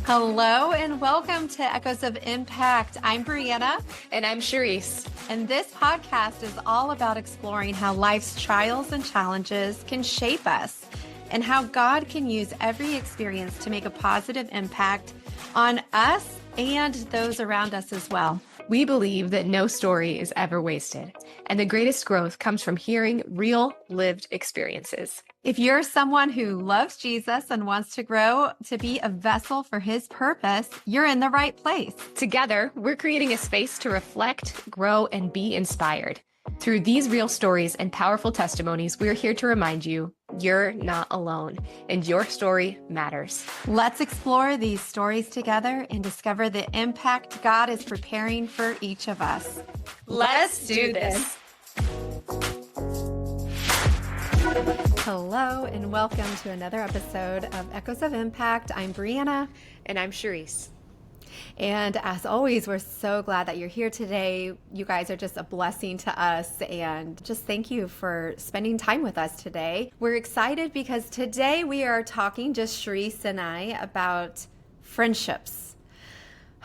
Hello and welcome to Echoes of Impact. I'm Briana. And I'm Cherise. And this podcast is all about exploring how life's trials and challenges can shape us and how God can use every experience to make a positive impact on us and those around us as well. We believe that no story is ever wasted, and the greatest growth comes from hearing real lived experiences. If you're someone who loves Jesus and wants to grow to be a vessel for his purpose, you're in the right place. Together, we're creating a space to reflect, grow, and be inspired. Through these real stories and powerful testimonies, we're here to remind you you're not alone and your story matters. Let's explore these stories together and discover the impact God is preparing for each of us. Let's do this. Hello and welcome to another episode of Echoes of Impact. I'm Briana. And I'm Cherise. And as always, we're so glad that you're here today. You guys are just a blessing to us, and just thank you for spending time with us today. We're excited because today we are talking, just Cherise and I, about friendships.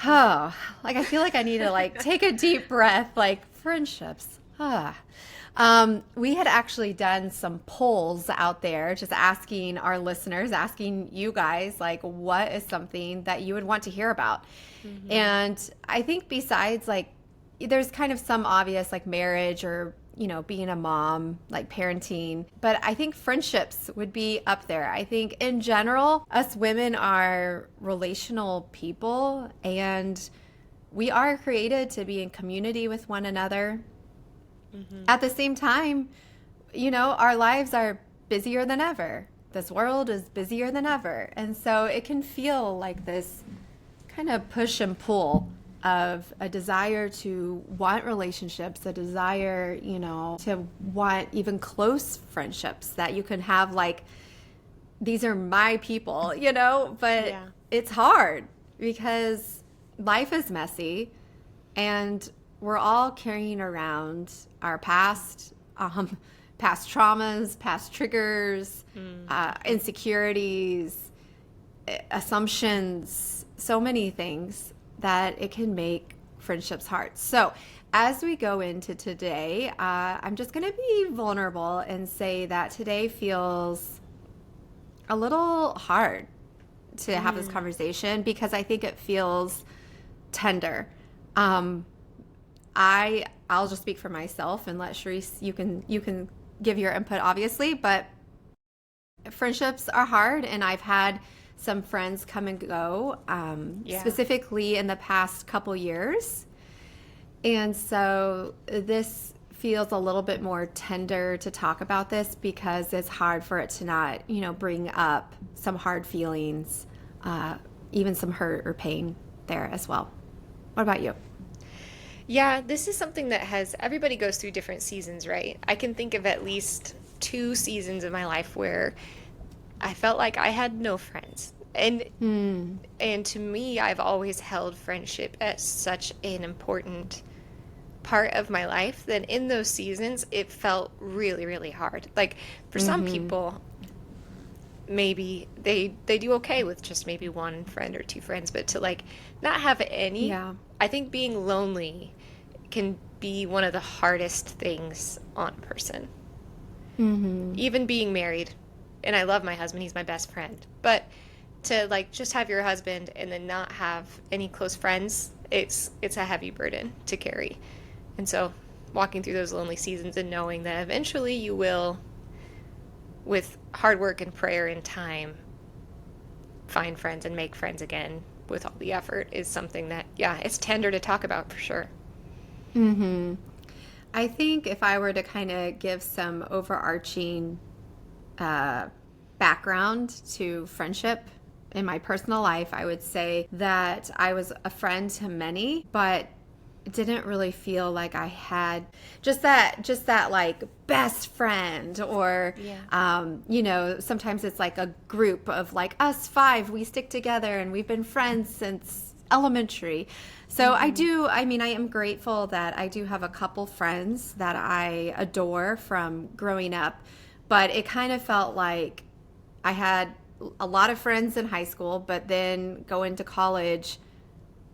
Oh, I feel like I need to take a deep breath, friendships. We had actually done some polls out there, just asking our listeners, asking you guys, what is something that you would want to hear about? Mm-hmm. And I think besides, there's kind of some obvious, marriage or, being a mom, parenting. But I think friendships would be up there. I think in general, us women are relational people, and we are created to be in community with one another. Mm-hmm. At the same time, our lives are busier than ever. This world is busier than ever. And so it can feel like this kind of push and pull of a desire to want relationships, a desire, to want even close friendships that you can have, these are my people, but It's hard because life is messy and we're all carrying around our past traumas, past triggers, insecurities, assumptions, so many things that it can make friendships hard. So as we go into today, I'm just going to be vulnerable and say that today feels a little hard to have this conversation because I think it feels tender. I'll just speak for myself and let Cherise, you can give your input, obviously, but friendships are hard, and I've had some friends come and go, specifically in the past couple years. And so this feels a little bit more tender to talk about this because it's hard for it to not, bring up some hard feelings, even some hurt or pain there as well. What about you? Yeah, this is something that everybody goes through different seasons, right? I can think of at least 2 seasons in my life where I felt like I had no friends. And to me, I've always held friendship as such an important part of my life that in those seasons, it felt really, really hard. For some people, maybe they do okay with just maybe 1 friend or 2 friends, but to not have any, I think being lonely can be one of the hardest things on a person. Even being married, and I love my husband, he's my best friend, but to just have your husband and then not have any close friends, it's a heavy burden to carry. And so walking through those lonely seasons and knowing that eventually you will, with hard work and prayer and time, find friends and make friends again with all the effort is something that, it's tender to talk about for sure. I think if I were to kind of give some overarching background to friendship in my personal life, I would say that I was a friend to many, but didn't really feel like I had just that best friend or, sometimes it's a group of us 5, we stick together and we've been friends since elementary. So I am grateful that I do have a couple friends that I adore from growing up, but it kind of felt like I had a lot of friends in high school, but then go into college,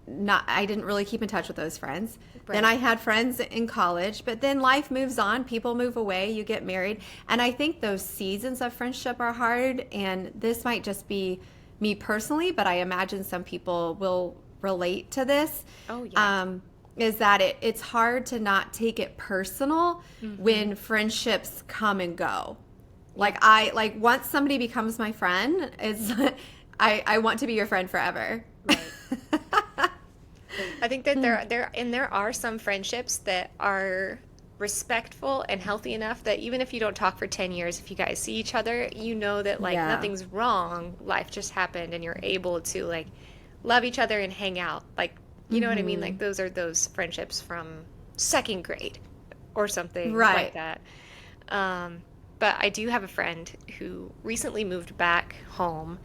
I didn't really keep in touch with those friends. Right. Then I had friends in college, but then life moves on, people move away, you get married. And I think those seasons of friendship are hard, and this might just be me personally, but I imagine some people will relate to this. Oh, yeah. Is that it's hard to not take it personal when friendships come and go. Like once somebody becomes my friend, it's I want to be your friend forever. Right. I think that there are some friendships that are respectful and healthy enough that even if you don't talk for 10 years, if you guys see each other, you know that like Yeah. nothing's wrong, life just happened, and you're able to like love each other and hang out. Like, you know what I mean? Like those are those friendships from second grade or something Right. like that. But I do have a friend who recently moved back home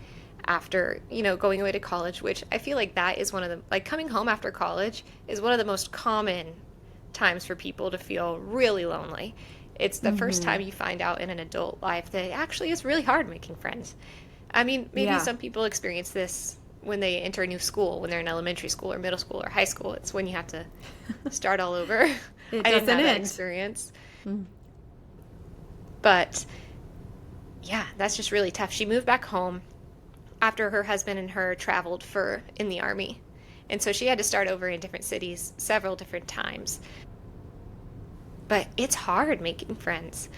after, going away to college, which I feel like that is one of the, like coming home after college is one of the most common times for people to feel really lonely. It's the first time you find out in an adult life that it actually is really hard making friends. I mean, maybe Yeah. some people experience this when they enter a new school, when they're in elementary school or middle school or high school. It's when you have to start all over. It I didn't doesn't have that end. experience. But yeah, that's just really tough. She moved back home after her husband and her traveled in the army. And so she had to start over in different cities several different times. But it's hard making friends.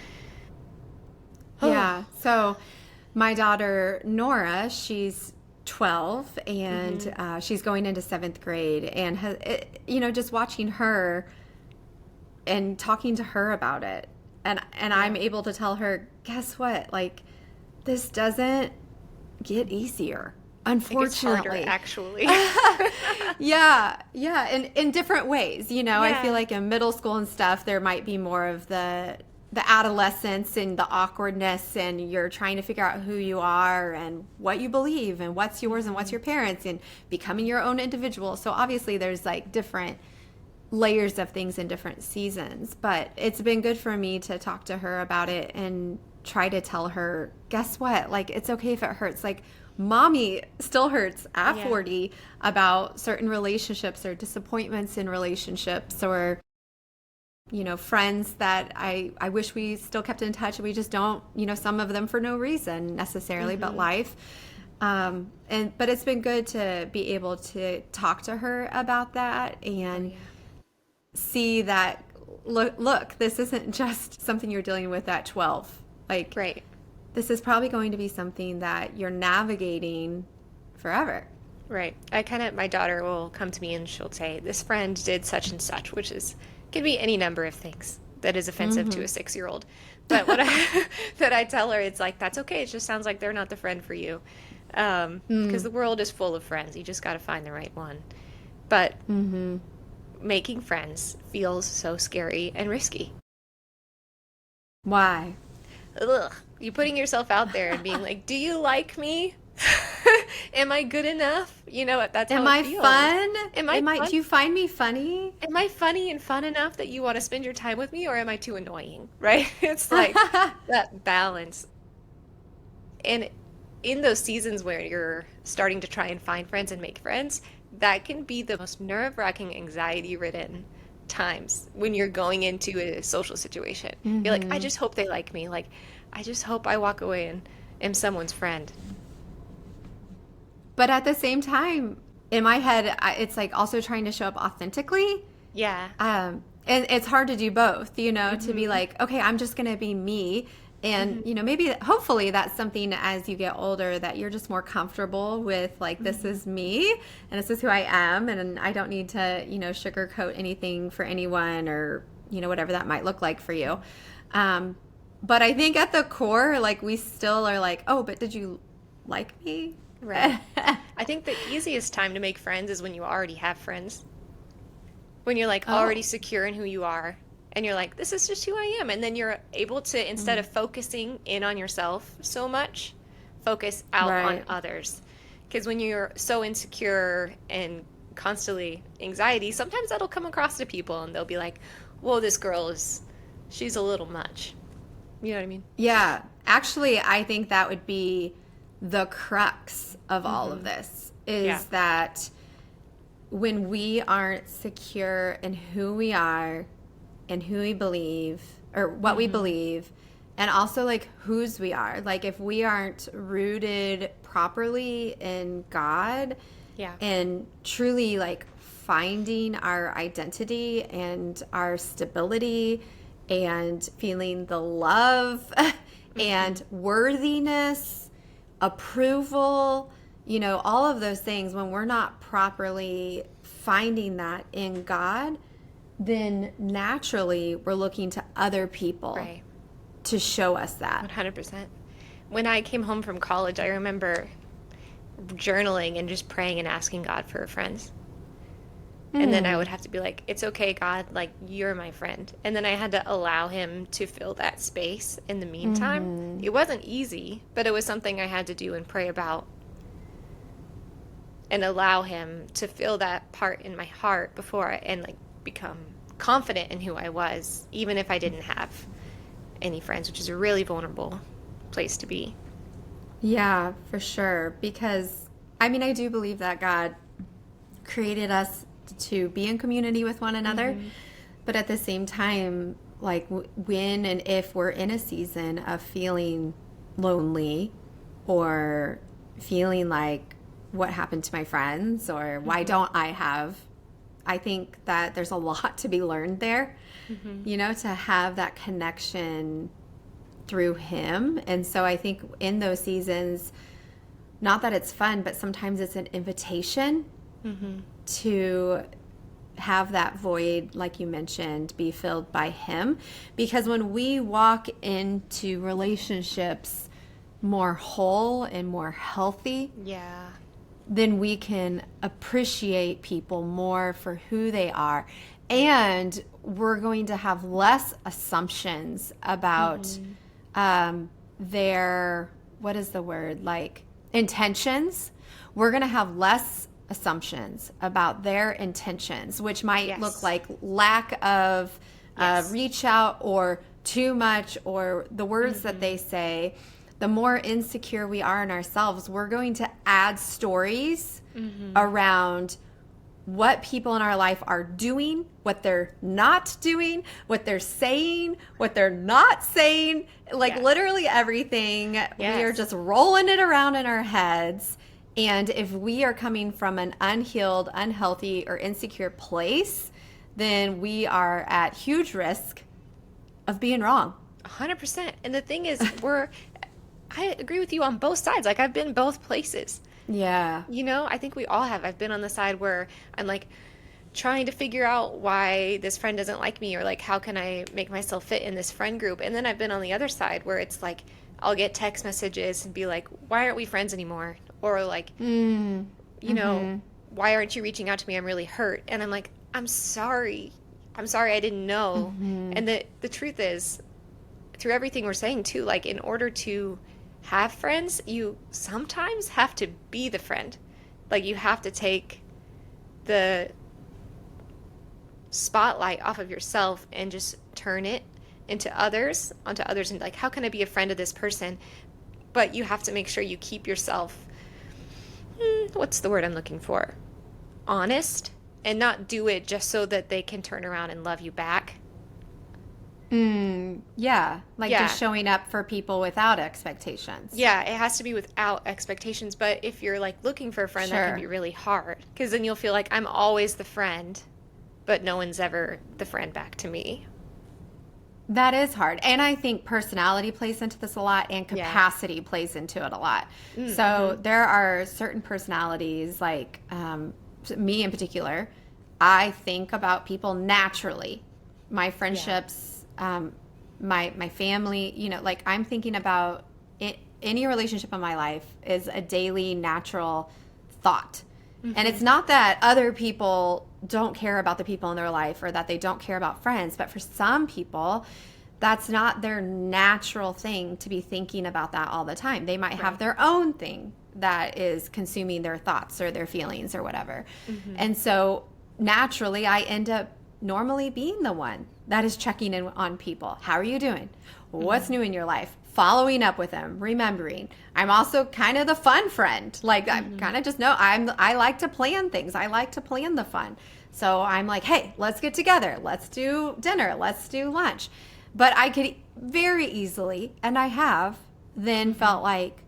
Yeah. So my daughter Nora, she's 12 and she's going into 7th grade, and just watching her and talking to her about it, and I'm able to tell her, guess what? Like, this doesn't get easier, It gets harder, unfortunately. actually. Yeah, in different ways. I Yeah. feel like in middle school and stuff, there might be more of the adolescence and the awkwardness, and you're trying to figure out who you are and what you believe and what's yours and what's your parents, and becoming your own individual. So obviously there's like different layers of things in different seasons, but it's been good for me to talk to her about it and try to tell her, guess what? Like, it's okay if it hurts. Like, mommy still hurts at Yeah. 40 about certain relationships or disappointments in relationships, or friends that I wish we still kept in touch, and we just don't, some of them for no reason necessarily, but life. But it's been good to be able to talk to her about that and see that, look, this isn't just something you're dealing with at 12. Like, Right. this is probably going to be something that you're navigating forever. Right. My daughter will come to me and she'll say, this friend did such and such, which can be any number of things that is offensive to a 6-year-old. But that I tell her, it's like, that's okay. It just sounds like they're not the friend for you. Because the world is full of friends. You just got to find the right one. But making friends feels so scary and risky. Why? Ugh. You putting yourself out there and being like, do you like me? Am I good enough? That's how Am it I feels. fun? Am I fun? Do you find me funny? Am I funny and fun enough that you want to spend your time with me, or am I too annoying? Right? It's like that balance. And in those seasons where you're starting to try and find friends and make friends, that can be the most nerve-wracking, anxiety-ridden times when you're going into a social situation. You're like, I just hope they like me. Like, I just hope I walk away and am someone's friend. But at the same time, in my head, it's like also trying to show up authentically. Yeah. And it's hard to do both, to be like, okay, I'm just going to be me. And, maybe hopefully that's something as you get older that you're just more comfortable with, like, this is me and this is who I am. And I don't need to, sugarcoat anything for anyone, or, whatever that might look like for you. But I think at the core, like, we still are like, oh, but did you like me? Right. I think the easiest time to make friends is when you already have friends. When you're like already secure in who you are, and you're like, this is just who I am. And then you're able to, instead of focusing in on yourself so much, focus out on Right. others. Because when you're so insecure and constantly anxiety, sometimes that'll come across to people and they'll be like, whoa, this girl she's a little much. You know what I mean? Yeah. Actually, I think that would be the crux of all of this is Yeah. that when we aren't secure in who we are and who we believe or what we believe, and also like whose we are, like if we aren't rooted properly in God Yeah. and truly like finding our identity and our stability and feeling the love and worthiness, approval, all of those things, when we're not properly finding that in God, then naturally we're looking to other people Right. to show us that. 100%. When I came home from college, I remember journaling and just praying and asking God for friends. And then I would have to be like, it's okay, God, like, you're my friend. And then I had to allow him to fill that space in the meantime. It wasn't easy, but it was something I had to do and pray about and allow him to fill that part in my heart and like become confident in who I was, even if I didn't have any friends, which is a really vulnerable place to be. Yeah, for sure. Because, I mean, I do believe that God created us to be in community with one another. But at the same time, like when and if we're in a season of feeling lonely or feeling like what happened to my friends or why don't I think that there's a lot to be learned there, to have that connection through him. And so I think in those seasons, not that it's fun, but sometimes it's an invitation to have that void, like you mentioned, be filled by him. Because when we walk into relationships more whole and more healthy, Yeah. then we can appreciate people more for who they are. And we're going to have less assumptions about their, what is the word, like intentions. We're going to have less assumptions about their intentions, which might look like lack of reach out or too much or the words that they say. The more insecure we are in ourselves, we're going to add stories around what people in our life are doing, what they're not doing, what they're saying, what they're not saying, like literally everything. We are just rolling it around in our heads. And if we are coming from an unhealed, unhealthy, or insecure place, then we are at huge risk of being wrong. 100%. And the thing is, I agree with you on both sides. Like, I've been both places. Yeah. I think we all have. I've been on the side where I'm like trying to figure out why this friend doesn't like me or like how can I make myself fit in this friend group. And then I've been on the other side where it's like I'll get text messages and be like, why aren't we friends anymore? Or like, why aren't you reaching out to me? I'm really hurt. And I'm like, I'm sorry. I didn't know. And the truth is, through everything we're saying too, like in order to have friends, you sometimes have to be the friend. Like you have to take the spotlight off of yourself and just turn it onto others and like, how can I be a friend of this person? But you have to make sure you keep yourself, what's the word I'm looking for? Honest, and not do it just so that they can turn around and love you back. Just showing up for people without expectations. Yeah, it has to be without expectations. But if you're like looking for a friend, that can be really hard because then you'll feel like I'm always the friend, but no one's ever the friend back to me. That is hard. And I think personality plays into this a lot and capacity plays into it a lot. So there are certain personalities, like me in particular, I think about people naturally. My friendships, my family, like I'm thinking about it, any relationship in my life is a daily natural thought. And it's not that other people don't care about the people in their life or that they don't care about friends, but for some people, that's not their natural thing to be thinking about that all the time. They might have their own thing that is consuming their thoughts or their feelings or whatever. And so naturally, I end up normally being the one that is checking in on people. How are you doing? What's new in your life? following up with them, remembering. I'm also kind of the fun friend. Like I kind of just know I like to plan things. I like to plan the fun. So I'm like, hey, let's get together. Let's do dinner. Let's do lunch. But I could very easily, and I have, then felt like,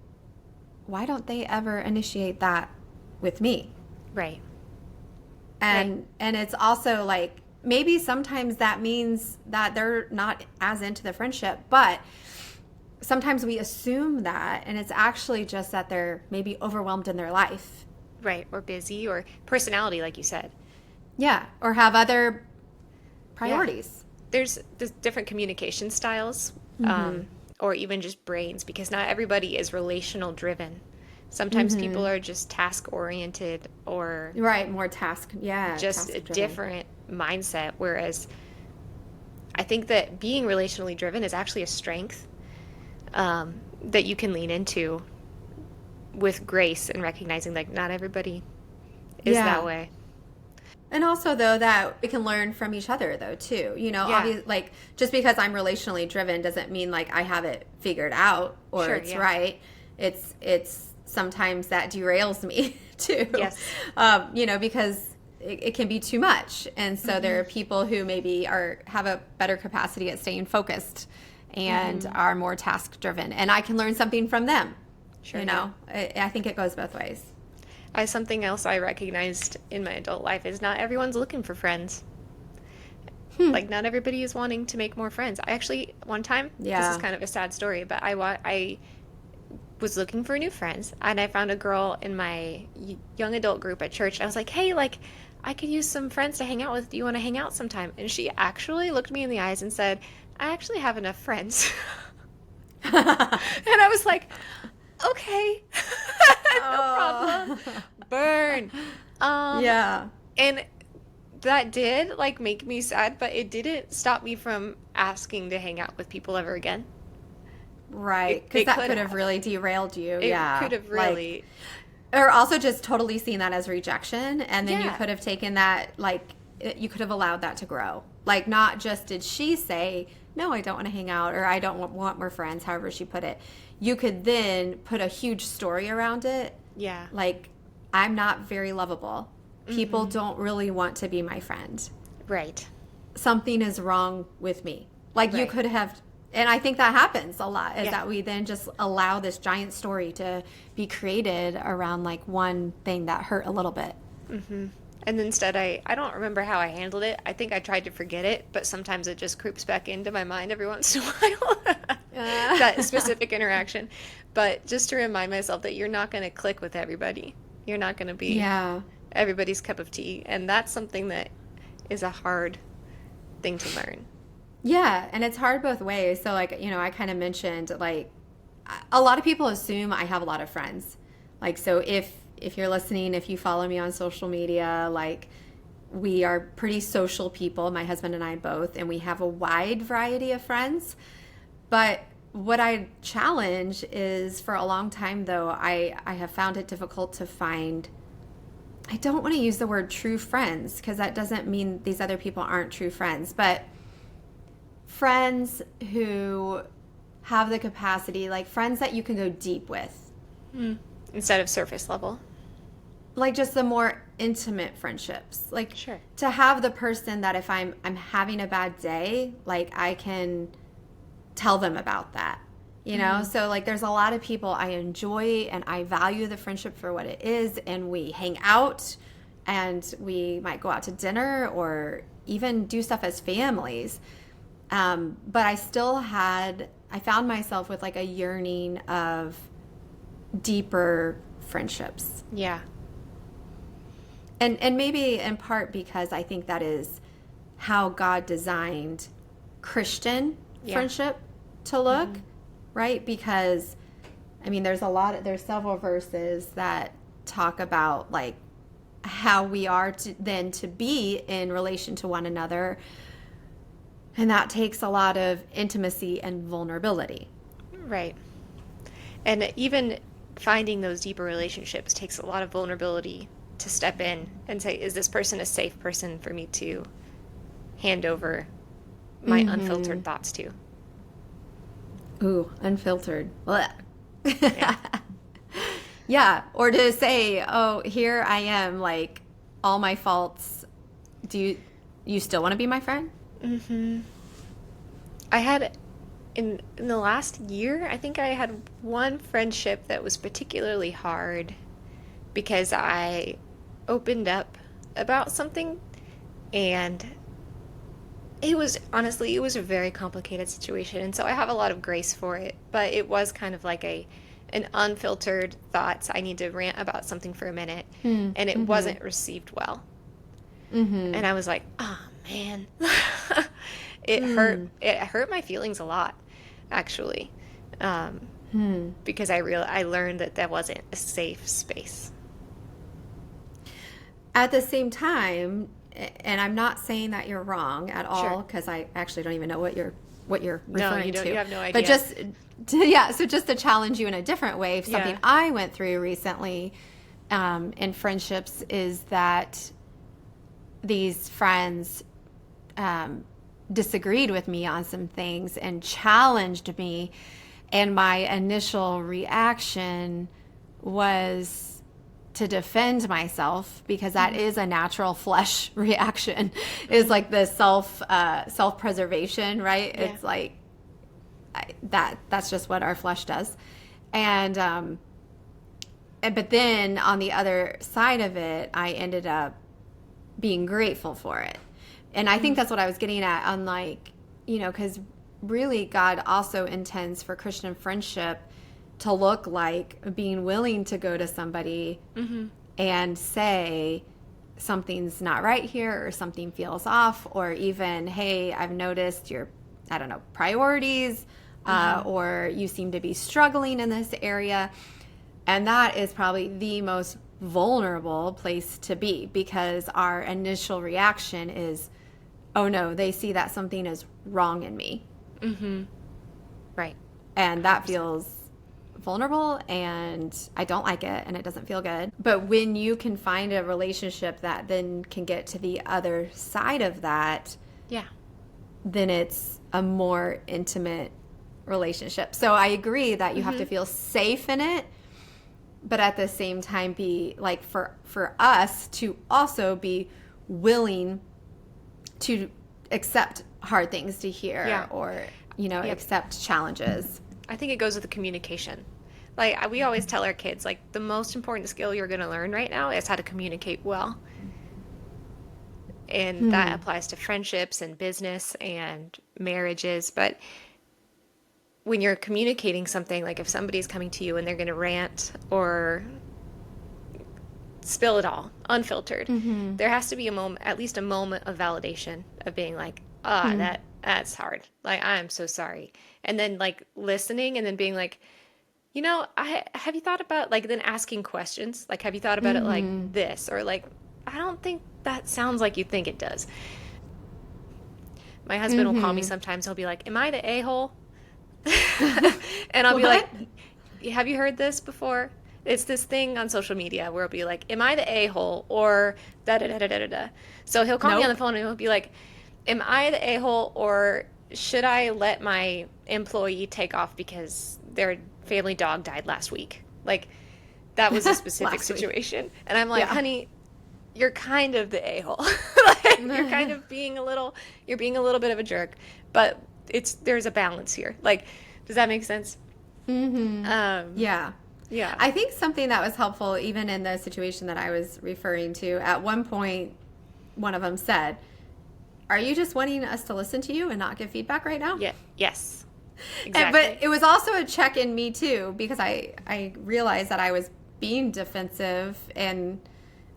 why don't they ever initiate that with me? Right. And it's also like, maybe sometimes that means that they're not as into the friendship, but sometimes we assume that, and it's actually just that they're maybe overwhelmed in their life. Right. Or busy, or personality, like you said. Yeah. Or have other priorities. There's different communication styles, or even just brains, because not everybody is relational driven. Sometimes people are just task oriented, or Right. More just a different mindset. Whereas I think that being relationally driven is actually a strength that you can lean into with grace, and recognizing like not everybody is that way. And also, though, that we can learn from each other, though, too. You know, obviously, like, just because I'm relationally driven doesn't mean, like, I have it figured out or it's right. It's sometimes that derails me, too. Yes. You know, because it can be too much. And so there are people who maybe have a better capacity at staying focused and are more task driven. And I can learn something from them. Sure. You know, I think it goes both ways. Something else I recognized in my adult life is not everyone's looking for friends. Like, not everybody is wanting to make more friends. I actually, one time, this is kind of a sad story, but I was looking for new friends, and I found a girl in my young adult group at church. I was like, hey, like, I could use some friends to hang out with. Do you want to hang out sometime? And she actually looked me in the eyes and said, I actually have enough friends. And I was like, okay. No problem. Burn. And that did like make me sad, but it didn't stop me from asking to hang out with people ever again. Right. Because that could have really derailed you. It could have really. Or also just totally seen that as rejection. And then you could have taken that, like, you could have allowed that to grow. Like, not just did she say, no, I don't want to hang out, or I don't want more friends, however she put it. You could then put a huge story around it. Yeah. Like, I'm not very lovable. People don't really want to be my friend. Right. Something is wrong with me. Like, you could have, and I think that happens a lot, is that we then just allow this giant story to be created around, like, one thing that hurt a little bit. And instead, I don't remember how I handled it. I think I tried to forget it, but sometimes it just creeps back into my mind every once in a while, that specific interaction. But just to remind myself that you're not going to click with everybody. You're not going to be everybody's cup of tea. And that's something that is a hard thing to learn. Yeah, and it's hard both ways. So, like, you know, I kind of mentioned, like, a lot of people assume I have a lot of friends. Like, so if you're listening, if you follow me on social media, like, we are pretty social people, my husband and I both, and we have a wide variety of friends. But what I challenge is, for a long time, though, I have found it difficult to find, I don't want to use the word true friends, because that doesn't mean these other people aren't true friends, but friends who have the capacity, like friends that you can go deep with. Instead of surface level. Like, just the more intimate friendships. Like, to have the person that if I'm having a bad day, like, I can tell them about that, you know? So, like, there's a lot of people I enjoy and I value the friendship for what it is, and we hang out and we might go out to dinner or even do stuff as families. But I found myself with, like, a yearning of deeper friendships. Yeah. And maybe in part because I think that is how God designed Christian friendship to look, right? Because, I mean, there's several verses that talk about, like, how we are to be in relation to one another. And that takes a lot of intimacy and vulnerability. Right. And even finding those deeper relationships takes a lot of vulnerability to step in and say, is this person a safe person for me to hand over my unfiltered thoughts to? Ooh, unfiltered. Blech. Yeah. Yeah, or to say, "Oh, here I am, like all my faults. Do you still want to be my friend?" Hmm. I had in the last year, I think I had one friendship that was particularly hard because I opened up about something, and it was a very complicated situation, and so I have a lot of grace for it, but it was kind of like a an unfiltered thoughts. I need to rant about something for a minute, and it Mm-hmm. wasn't received well. Mm-hmm. And I was like, "Oh man." Mm. It hurt my feelings a lot, actually. Um, Hmm. because I learned that that wasn't a safe space. At the same time, and I'm not saying that you're wrong at Sure. all, because I actually don't even know what you're No, you referring don't. You to. have no But idea. just yeah, so just to challenge you in a different way, something Yeah. I went through recently in friendships is that these friends um, disagreed with me on some things and challenged me, and my initial reaction was to defend myself, because that Hmm. is a natural flesh reaction, is like the self preservation, right? Yeah. It's like that's just what our flesh does. And but then on the other side of it, I ended up being grateful for it. And I think Mm. that's what I was getting at, on like, because really God also intends for Christian friendship to look like being willing to go to somebody Hmm. and say something's not right here, or something feels off, or even, hey, I've noticed your, I don't know, priorities, Hmm. or you seem to be struggling in this area. And that is probably the most vulnerable place to be, because our initial reaction is, oh no, they see that something is wrong in me. Hmm. Right. And that 100%. feels vulnerable, and I don't like it, and it doesn't feel good. But when you can find a relationship that then can get to the other side of that, Yeah. then it's a more intimate relationship. So I agree that you have Hmm. to feel safe in it, but at the same time be like, for us to also be willing to accept hard things to hear, Yeah. or Yep. accept challenges. I think it goes with the communication. Like we always tell our kids, like the most important skill you're going to learn right now is how to communicate well. And that Hmm. applies to friendships and business and marriages. But when you're communicating something, like if somebody's coming to you and they're going to rant or spill it all, unfiltered, Mm-hmm. there has to be a moment, at least a moment of validation of being like, ah, Hmm. that's hard. Like I'm so sorry. And then like listening and then being like, I have you thought about like then asking questions? Like have you thought about it like Mm-hmm. this or like I don't think that sounds like you think it does. My husband will call me Mm-hmm. sometimes. He'll be like, "Am I the a-hole?" And I'll be like, What? "Have you heard this before?" It's this thing on social media where it'll be like, "Am I the a-hole?" or da da da da da da da. So he'll call me on the Nope. phone and he'll be like, "Am I the a-hole or should I let my employee take off because their family dog died last week?" Like that was a specific Last week. situation. And I'm like, Yeah. "Honey, you're kind of the a-hole. Like, you're being a little bit of a jerk, but there's a balance here. Like, does that make sense? Mm-hmm. Um, Yeah. yeah. I think something that was helpful, even in the situation that I was referring to, at one point, one of them said, "Are you just wanting us to listen to you and not give feedback right now?" Yeah. Yes. But Exactly. it was also a check in me too, because I realized that I was being defensive, and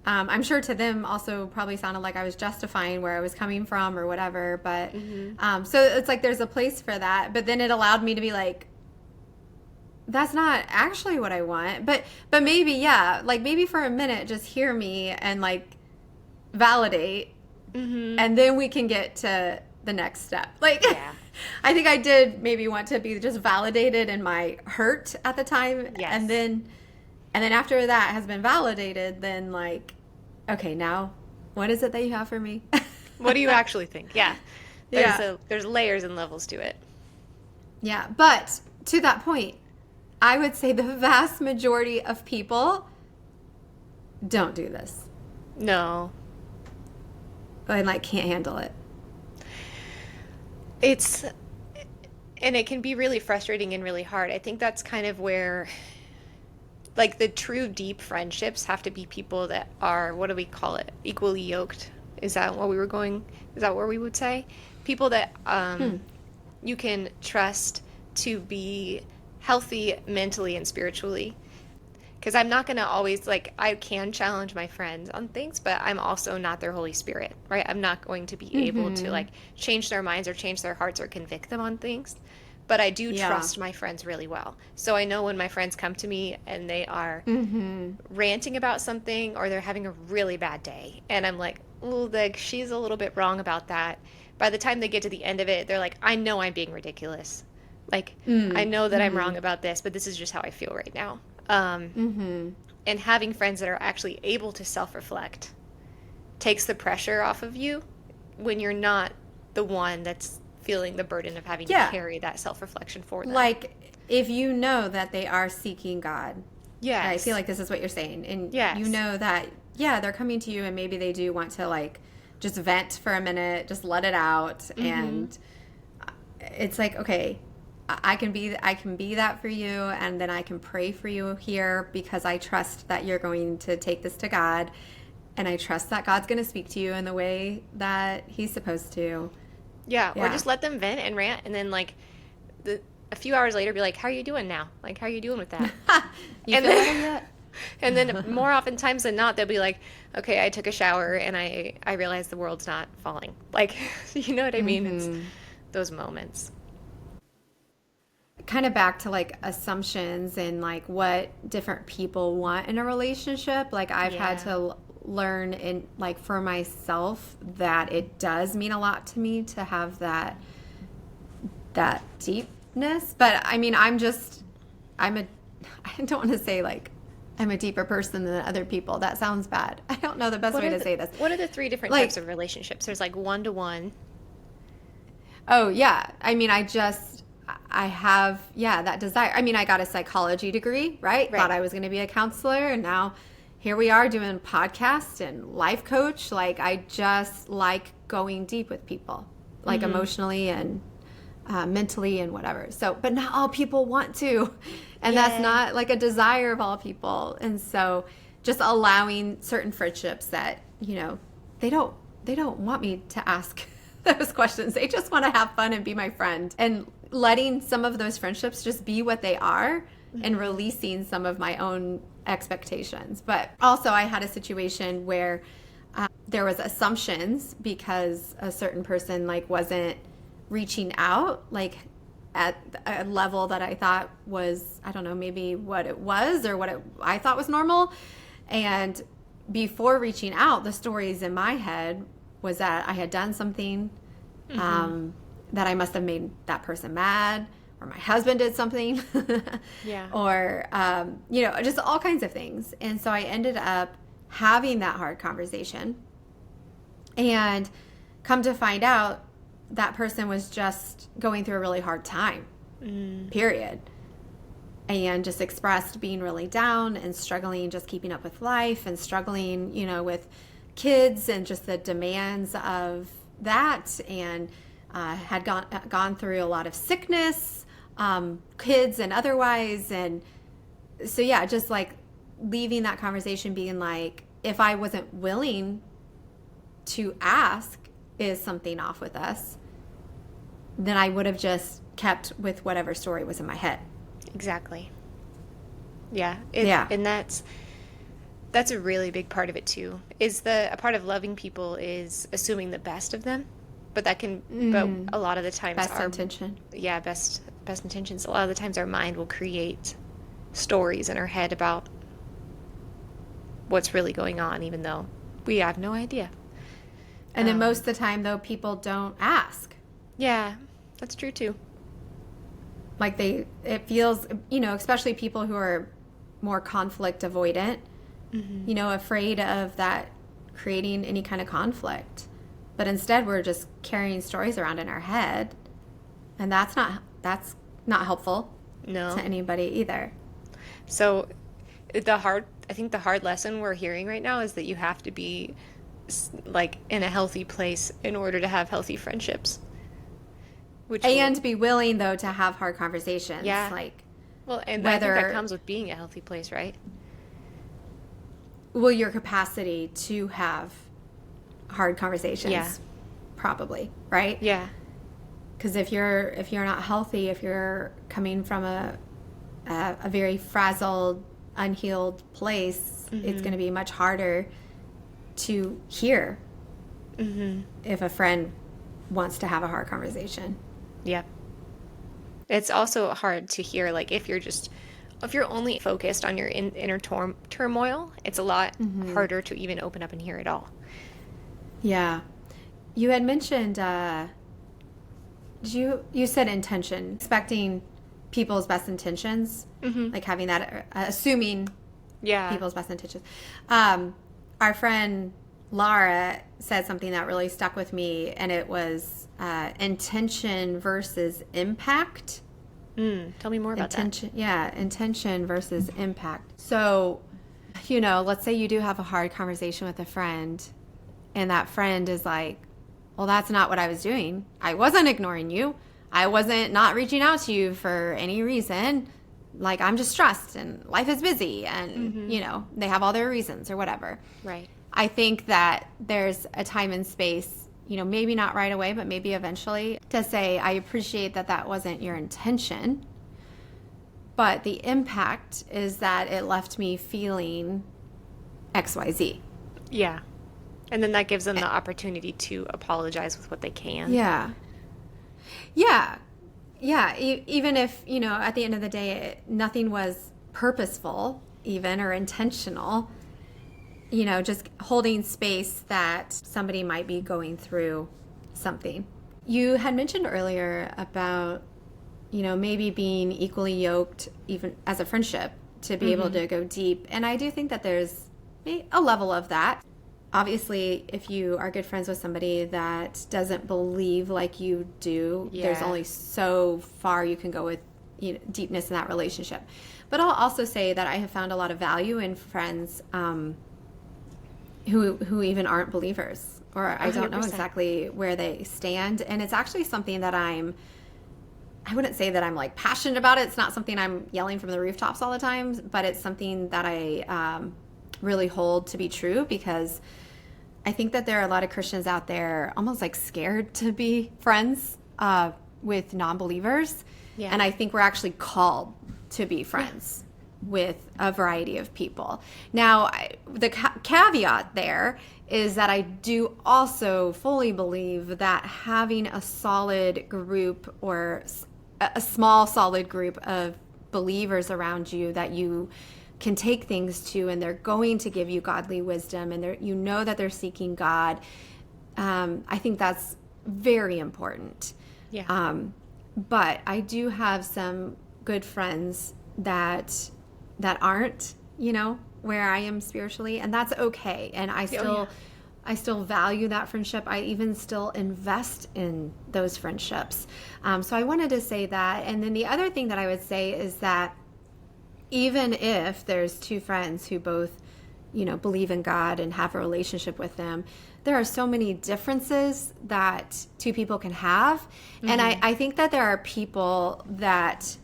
I'm sure to them also probably sounded like I was justifying where I was coming from or whatever. But Hmm. so it's like there's a place for that. But then it allowed me to be like, that's not actually what I want. But maybe, yeah, like maybe for a minute, just hear me and like validate, Hmm. and then we can get to the next step. Like, Yeah. I think I did maybe want to be just validated in my hurt at the time, Yes. and then after that has been validated, then like, okay, now what is it that you have for me? What do you actually think? Yeah. Yeah. There's layers and levels to it. Yeah, but to that point, I would say the vast majority of people don't do this. No. And like can't handle it. It's, and it can be really frustrating and really hard. I think that's kind of where, like, the true deep friendships have to be people that are, what do we call it? Equally yoked. Is that what we were going? Is that what we would say? People that you can trust to be healthy mentally and spiritually. Because I'm not going to always, like, I can challenge my friends on things, but I'm also not their Holy Spirit, right? I'm not going to be able to, like, change their minds or change their hearts or convict them on things. But I do trust my friends really well. So I know when my friends come to me and they are ranting about something or they're having a really bad day, and I'm like, oh, like, she's a little bit wrong about that. By the time they get to the end of it, they're like, I know I'm being ridiculous. Like, I know that I'm wrong about this, but this is just how I feel right now. And having friends that are actually able to self-reflect takes the pressure off of you when you're not the one that's feeling the burden of having to carry that self-reflection for them. Like, if you know that they are seeking God. Yes. I feel like this is what you're saying. And yes. you know that, yeah, they're coming to you and maybe they do want to, like, just vent for a minute, just let it out. And it's like, okay, I can be that for you, and then I can pray for you here because I trust that you're going to take this to God, and I trust that God's going to speak to you in the way that he's supposed to. Yeah, or just let them vent and rant, and then, like, a few hours later be like, how are you doing now? Like, how are you doing with that? You feel better yet? And then more oftentimes than not, they'll be like, okay, I took a shower and I realized the world's not falling. Like, you know what I mean? It's those moments. Kind of back to, like, assumptions and, like, what different people want in a relationship. Like, I've had to learn in, like, for myself that it does mean a lot to me to have that deepness. But I mean, I don't want to say, like, I'm a deeper person than other people. That sounds bad. I don't know the best way to say this. What are the 3 different types of relationships? There's, like, one-to-one. Oh, yeah. I mean, I have, that desire. I mean, I got a psychology degree, right? Thought I was going to be a counselor, and now here we are doing podcast and life coach. Like, I just like going deep with people, like emotionally and mentally and whatever. So, but not all people want to, and that's not, like, a desire of all people. And so just allowing certain friendships that, you know, they don't want me to ask those questions. They just want to have fun and be my friend, and letting some of those friendships just be what they are and releasing some of my own expectations. But also I had a situation where there was assumptions because a certain person, like, wasn't reaching out, like, at a level that I thought was, I don't know, maybe what it was or what I thought was normal. And before reaching out, the stories in my head was that I had done something that I must have made that person mad, or my husband did something, or, you know, just all kinds of things. And so I ended up having that hard conversation, and come to find out that person was just going through a really hard time, period. And just expressed being really down and struggling, just keeping up with life and struggling, you know, with kids and just the demands of that, and had gone through a lot of sickness, kids and otherwise. And so, yeah, just, like, leaving that conversation being like, if I wasn't willing to ask, is something off with us, then I would have just kept with whatever story was in my head. Exactly. Yeah. And that's a really big part of it too. A part of loving people is assuming the best of them, but that can, but a lot of the times best intentions. A lot of the times our mind will create stories in our head about what's really going on, even though we have no idea. And then most of the time, though, people don't ask. Yeah, that's true too. Like, it feels, you know, especially people who are more conflict avoidant, you know, afraid of that creating any kind of conflict. But instead, we're just carrying stories around in our head, and that's not helpful. No. to anybody either. So I think the hard lesson we're hearing right now is that you have to be like in a healthy place in order to have healthy friendships. And be willing, though, to have hard conversations. Yeah. Like, Well, and I think whether, that comes with being a healthy place, right? well, your capacity to have hard conversations. Yeah. Probably, right? Yeah. Because if you're not healthy, if you're coming from a very frazzled, unhealed place, it's going to be much harder to hear if a friend wants to have a hard conversation. Yeah. It's also hard to hear, like, if you're only focused on your inner turmoil, it's a lot harder to even open up and hear it all. Yeah. You had mentioned, you said intention, expecting people's best intentions, like having that, assuming people's best intentions. Our friend Laura said something that really stuck with me, and it was intention versus impact. Tell me more about that. Yeah, intention versus impact. So, let's say you do have a hard conversation with a friend, and that friend is like, well, that's not what I was doing. I wasn't ignoring you. I wasn't not reaching out to you for any reason. Like, I'm just stressed and life is busy and, they have all their reasons or whatever. Right. I think that there's a time and space, maybe not right away, but maybe eventually, to say, I appreciate that wasn't your intention, but the impact is that it left me feeling XYZ. Yeah. And then that gives them the opportunity to apologize with what they can. Yeah. Yeah. Yeah. Even if, at the end of the day, nothing was purposeful even or intentional, just holding space that somebody might be going through something. You had mentioned earlier about, maybe being equally yoked even as a friendship to be able to go deep. And I do think that there's a level of that. Obviously, if you are good friends with somebody that doesn't believe like you do, there's only so far you can go with deepness in that relationship. But I'll also say that I have found a lot of value in friends who even aren't believers, or I don't know 100%. exactly where they stand. And it's actually something that I wouldn't say that I'm like passionate about it. It's not something I'm yelling from the rooftops all the time, but it's something that I really hold to be true, because I think that there are a lot of Christians out there almost like scared to be friends with non-believers. Yeah. And I think we're actually called to be friends with a variety of people. Now, the caveat there is that I do also fully believe that having a solid group or a small solid group of believers around you that you can take things to, and they're going to give you godly wisdom, and that they're seeking God. I think that's very important. Yeah. But I do have some good friends that aren't, where I am spiritually, and that's okay. And I still value that friendship. I even still invest in those friendships. So I wanted to say that. And then the other thing that I would say is that even if there's two friends who both, believe in God and have a relationship with them, there are so many differences that two people can have. And I think that there are people that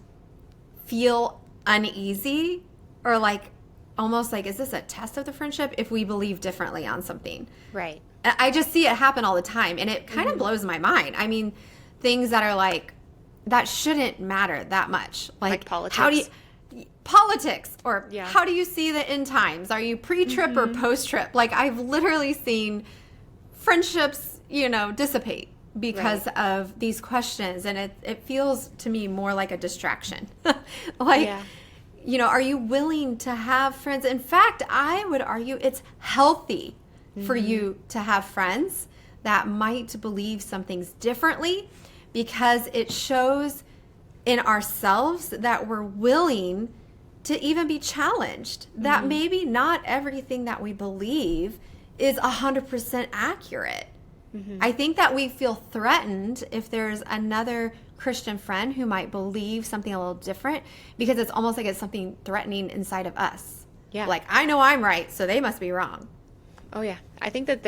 feel uneasy or like almost like, is this a test of the friendship if we believe differently on something? Right. I just see it happen all the time, and it kind of blows my mind. I mean, things that are like, that shouldn't matter that much. Like politics. Politics, or how do you see the end times? Are you pre-trip or post-trip? Like, I've literally seen friendships, dissipate because of these questions, and it feels to me more like a distraction. Are you willing to have friends? In fact, I would argue it's healthy for you to have friends that might believe some things differently, because it shows in ourselves that we're willing to even be challenged, that maybe not everything that we believe is 100% accurate. I think that we feel threatened if there's another Christian friend who might believe something a little different, because it's almost like it's something threatening inside of us. Yeah. Like, I know I'm right, so they must be wrong. Oh, yeah. I think that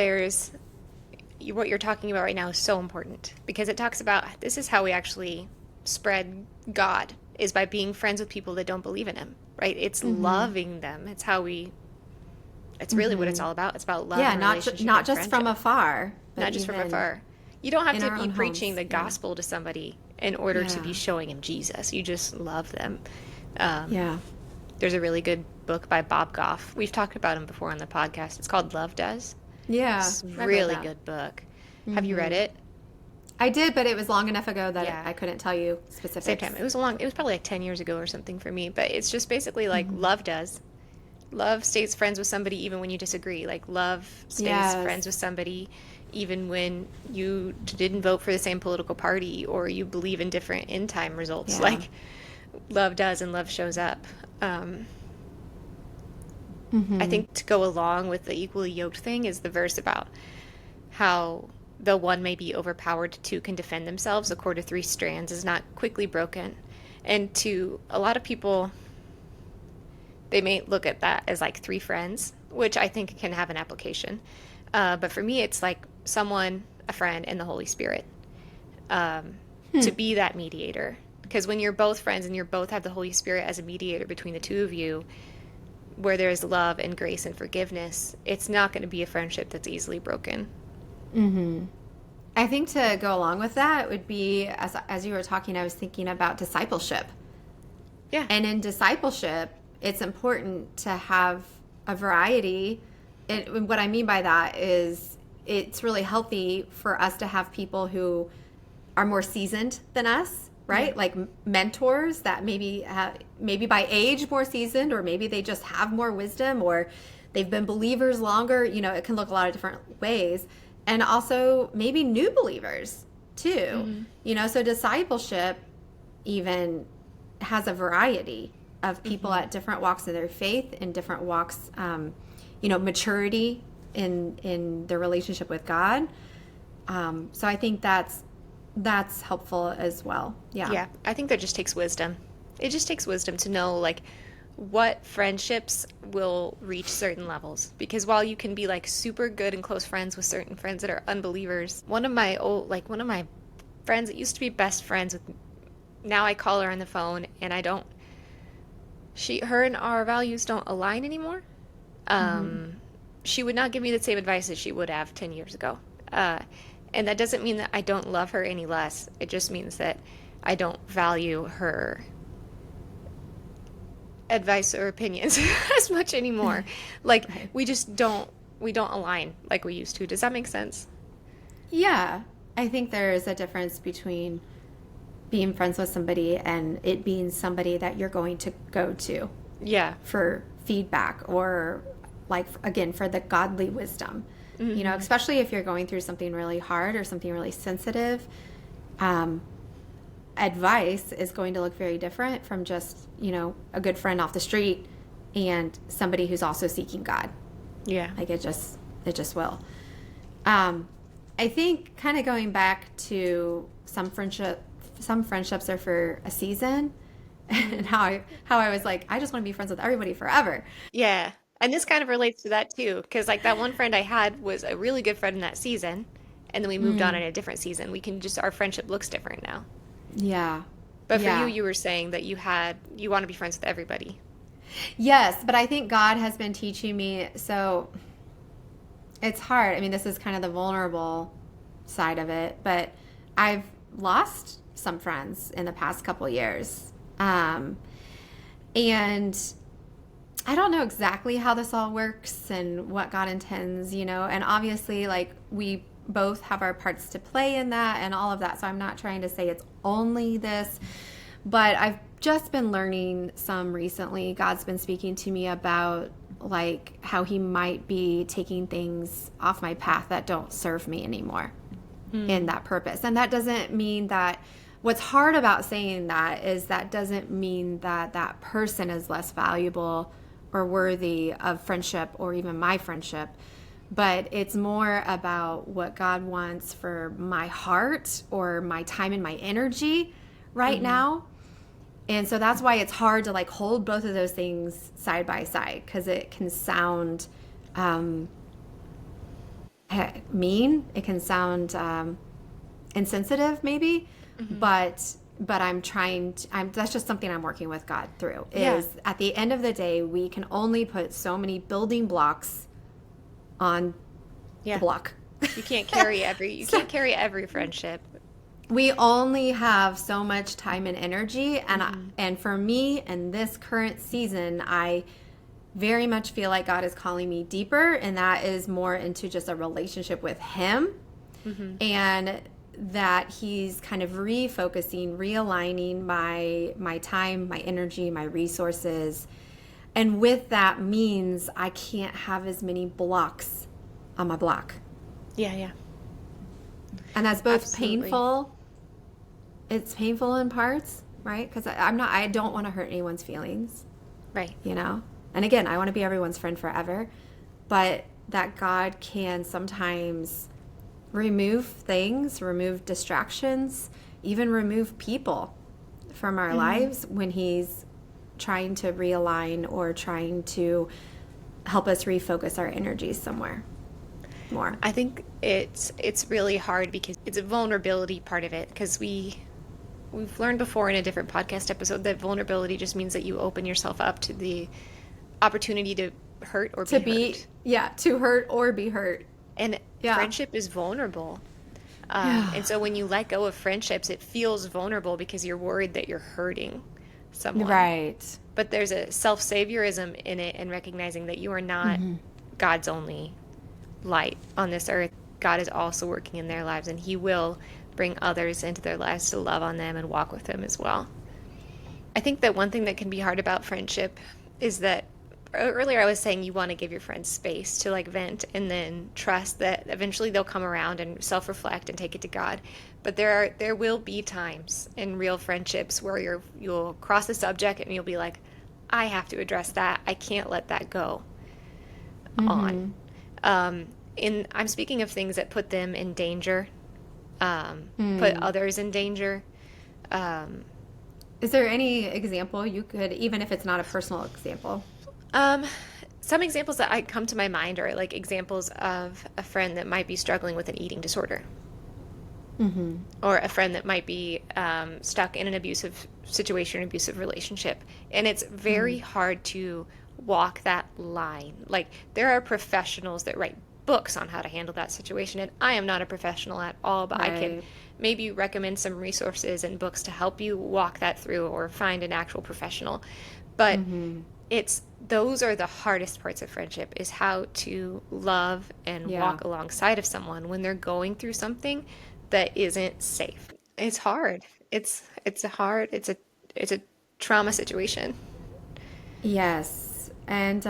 what you're talking about right now is so important because it talks about this is how we actually spread God is by being friends with people that don't believe in him, right? It's loving them. It's really what it's all about. It's about love Yeah, and not relationship not and just from friendship. afar, but Not just from even afar. You don't have in to our be own preaching homes. the gospel to somebody in order to Yeah. be showing him Jesus. You just love them. Yeah. There's a really good book by Bob Goff. We've talked about him before on the podcast. It's called Love Does. Yeah. It's a I've read really that. good book. Have you read it? I did, but it was long enough ago that Yeah. I couldn't tell you Same specifics. time. It was probably like 10 years ago or something for me, but it's just basically like love does. Love stays friends with somebody even when you disagree. Like love stays Yes. friends with somebody even when you didn't vote for the same political party or you believe in different end time results. Yeah. Like love does and love shows up. I think to go along with the equally yoked thing is the verse about how though one may be overpowered, two can defend themselves. A cord of three strands is not quickly broken. And to a lot of people, they may look at that as like three friends, which I think can have an application. But for me, it's like someone, a friend, and the Holy Spirit to be that mediator. Because when you're both friends and you both have the Holy Spirit as a mediator between the two of you, where there's love and grace and forgiveness, it's not going to be a friendship that's easily broken. I think to go along with that would be, as you were talking, I was thinking about discipleship. Yeah. And in discipleship, it's important to have a variety. And what I mean by that is it's really healthy for us to have people who are more seasoned than us, right? Yeah. Like mentors that maybe by age more seasoned, or maybe they just have more wisdom, or they've been believers longer. You know, it can look a lot of different ways. And also maybe new believers too. You know, so discipleship even has a variety of people at different walks of their faith, in different walks, maturity in their relationship with God. So I think that's helpful as well. Yeah. Yeah. I think that just takes wisdom. It just takes wisdom to know like what friendships will reach certain levels. Because while you can be like super good and close friends with certain friends that are unbelievers, one of my friends that used to be best friends with, now I call her on the phone and her and our values don't align anymore. She would not give me the same advice that she would have 10 years ago. And that doesn't mean that I don't love her any less. It just means that I don't value her advice or opinions as much anymore. Like Right. we don't align like we used to. Does that make sense? Yeah. I think there is a difference between being friends with somebody and it being somebody that you're going to go to Yeah. for feedback, or like, again, for the godly wisdom. You know, especially if you're going through something really hard or something really sensitive, advice is going to look very different from just, a good friend off the street and somebody who's also seeking God. Yeah. Like it just will. I think kind of going back to some friendships are for a season, and how I was like, I just want to be friends with everybody forever. Yeah. And this kind of relates to that too, because like that one friend I had was a really good friend in that season, and then we moved on in a different season. Our friendship looks different now. Yeah. But for Yeah. you were saying that you want to be friends with everybody. Yes, but I think God has been teaching me, so it's hard. I mean, this is kind of the vulnerable side of it, but I've lost some friends in the past couple years. And I don't know exactly how this all works and what God intends, and obviously, like, we both have our parts to play in that and all of that. So I'm not trying to say it's only this, but I've just been learning some recently. God's been speaking to me about like how he might be taking things off my path that don't serve me anymore in that purpose. And that doesn't mean that what's hard about saying that is that doesn't mean that that person is less valuable or worthy of friendship or even my friendship. But it's more about what God wants for my heart or my time and my energy right now. And so that's why it's hard to like hold both of those things side by side, because it can sound mean. It can sound insensitive maybe, but I'm trying to, that's just something I'm working with God through, is at the end of the day, we can only put so many building blocks on the block. You can't carry every friendship. We only have so much time and energy, and for me in this current season, I very much feel like God is calling me deeper, and that is more into just a relationship with Him, and that He's kind of refocusing, realigning my time, my energy, my resources, and with that means I can't have as many blocks on my block. Yeah. And that's both Absolutely. painful. It's painful in parts, right? Because I don't want to hurt anyone's feelings, Right. you know? And again, I want to be everyone's friend forever. But that God can sometimes remove things, remove distractions, even remove people from our lives when He's trying to realign or trying to help us refocus our energies somewhere more. I think it's really hard because it's a vulnerability part of it, because we've learned before in a different podcast episode that vulnerability just means that you open yourself up to the opportunity to hurt or be hurt. Yeah, to hurt or be hurt. And friendship is vulnerable. And so when you let go of friendships, it feels vulnerable because you're worried that you're hurting someone. Right. But there's a self-saviorism in it, and recognizing that you are not God's only light on this earth. God is also working in their lives, and He will bring others into their lives to love on them and walk with them as well. I think that one thing that can be hard about friendship is that earlier I was saying you want to give your friends space to like vent, and then trust that eventually they'll come around and self-reflect and take it to God. But there will be times in real friendships where you'll cross the subject and you'll be like, I have to address that. I can't let that go on. And I'm speaking of things that put them in danger, put others in danger. Is there any example you could, even if it's not a personal example? Some examples that I come to my mind are like examples of a friend that might be struggling with an eating disorder. Or a friend that might be stuck in an abusive situation, an abusive relationship. And it's very hard to walk that line. Like, there are professionals that write books on how to handle that situation, and I am not a professional at all, but I can maybe recommend some resources and books to help you walk that through, or find an actual professional. But those are the hardest parts of friendship, is how to love and walk alongside of someone when they're going through something that isn't safe. It's hard. It's a trauma situation. Yes. And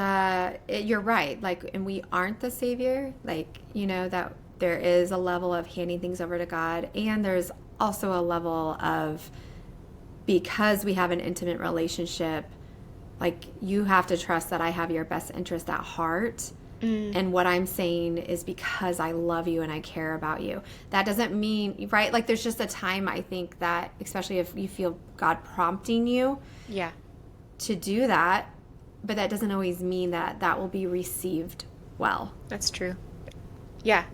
you're right. Like, and we aren't the savior. Like, you know, that there is a level of handing things over to God. And there's also a level of, because we have an intimate relationship, like, you have to trust that I have your best interest at heart. And what I'm saying is because I love you and I care about you. That doesn't mean, right? Like, there's just a time, I think, that, especially if you feel God prompting you to do that, but that doesn't always mean that that will be received well. That's true. Yeah.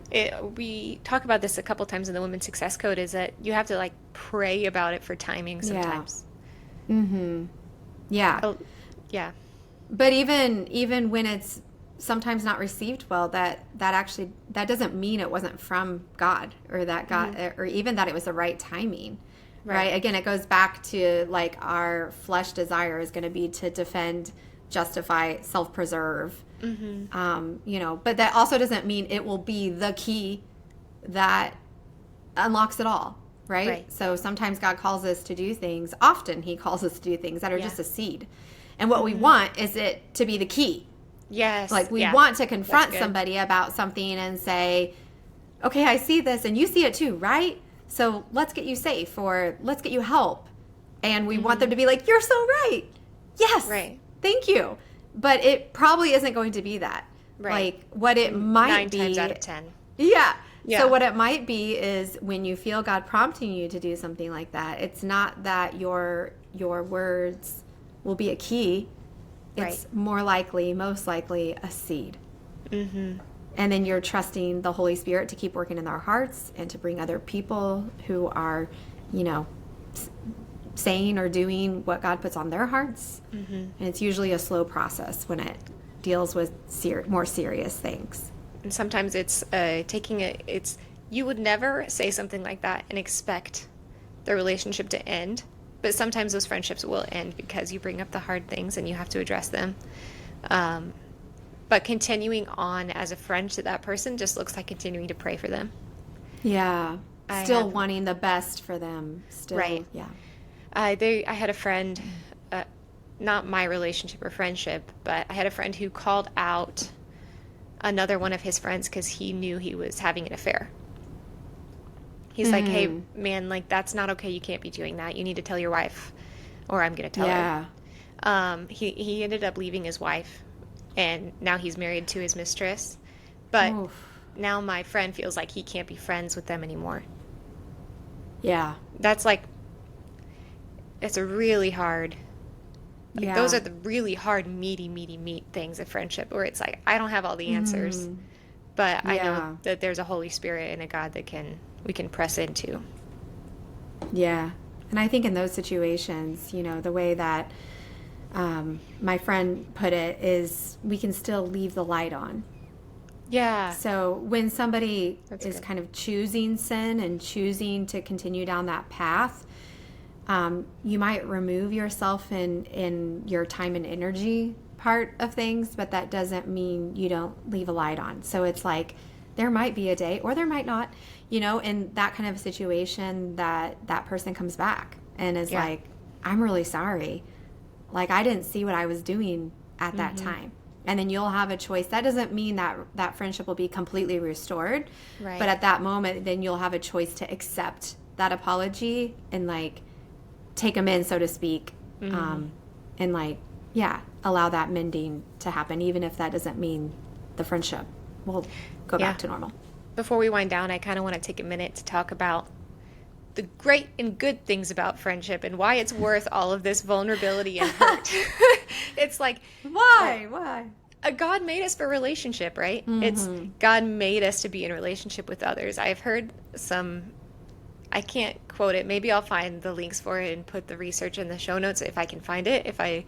We talk about this a couple times in the Women's Success Code, is that you have to like pray about it for timing sometimes. Yeah. Oh, yeah. But even when it's sometimes not received well, that doesn't mean it wasn't from God, or that God, or even that it was the right timing. Right. Again, it goes back to like our flesh desire is going to be to defend, justify, self-preserve. You know, but that also doesn't mean it will be the key that unlocks it all. Right? So sometimes God calls us to do things. Often He calls us to do things that are just a seed. And what we want is it to be the key. Yes. Like, we want to confront somebody about something and say, okay, I see this and you see it too, right? So let's get you safe, or let's get you help. And we want them to be like, you're so right. Yes. Right. Thank you. But it probably isn't going to be that. Like, what it might be. 9 times out of 10. Yeah. Yeah. So what it might be is when you feel God prompting you to do something like that, it's not that your words will be a key. It's Right. more likely, most likely, a seed. Mm-hmm. And then you're trusting the Holy Spirit to keep working in their hearts and to bring other people who are, you know, saying or doing what God puts on their hearts. Mm-hmm. And it's usually a slow process when it deals with more serious things. And sometimes it's it's, you would never say something like that and expect the relationship to end. But sometimes those friendships will end because you bring up the hard things and you have to address them. But continuing on as a friend to that person just looks like continuing to pray for them. Yeah. I Still have, wanting the best for them. Still, right. yeah. I had a friend, not my relationship or friendship, but I had a friend who called out another one of his friends because he knew he was having an affair. He's like, hey, man, like, that's not okay. You can't be doing that. You need to tell your wife, or I'm going to tell Yeah. her. He ended up leaving his wife, and now he's married to his mistress. But Oof. now my friend feels like he can't be friends with them anymore. Yeah. That's like, it's a really hard, like, Yeah. those are the really hard, meaty things of friendship where it's like, I don't have all the answers, but I Yeah. know that there's a Holy Spirit and a God that we can press into. Yeah. And I think in those situations, you know, the way that my friend put it is we can still leave the light on. Yeah. So when somebody That's is good. kind of choosing sin and choosing to continue down that path, you might remove yourself in your time and energy part of things, but that doesn't mean you don't leave a light on. So it's like there might be a day or there might not, you know, in that kind of situation that person comes back and is Yeah. like, I'm really sorry. Like, I didn't see what I was doing at that time. And then you'll have a choice. That doesn't mean that friendship will be completely restored. Right. But at that moment, then you'll have a choice to accept that apology and, like, take them in, so to speak. And, like, yeah, allow that mending to happen, even if that doesn't mean the friendship will go Yeah. back to normal. Before we wind down, I kind of want to take a minute to talk about the great and good things about friendship and why it's worth all of this vulnerability and hurt. It's like, Why? God made us for relationship, right? It's God made us to be in relationship with others. I've heard I can't quote it. Maybe I'll find the links for it and put the research in the show notes if I can find it. If I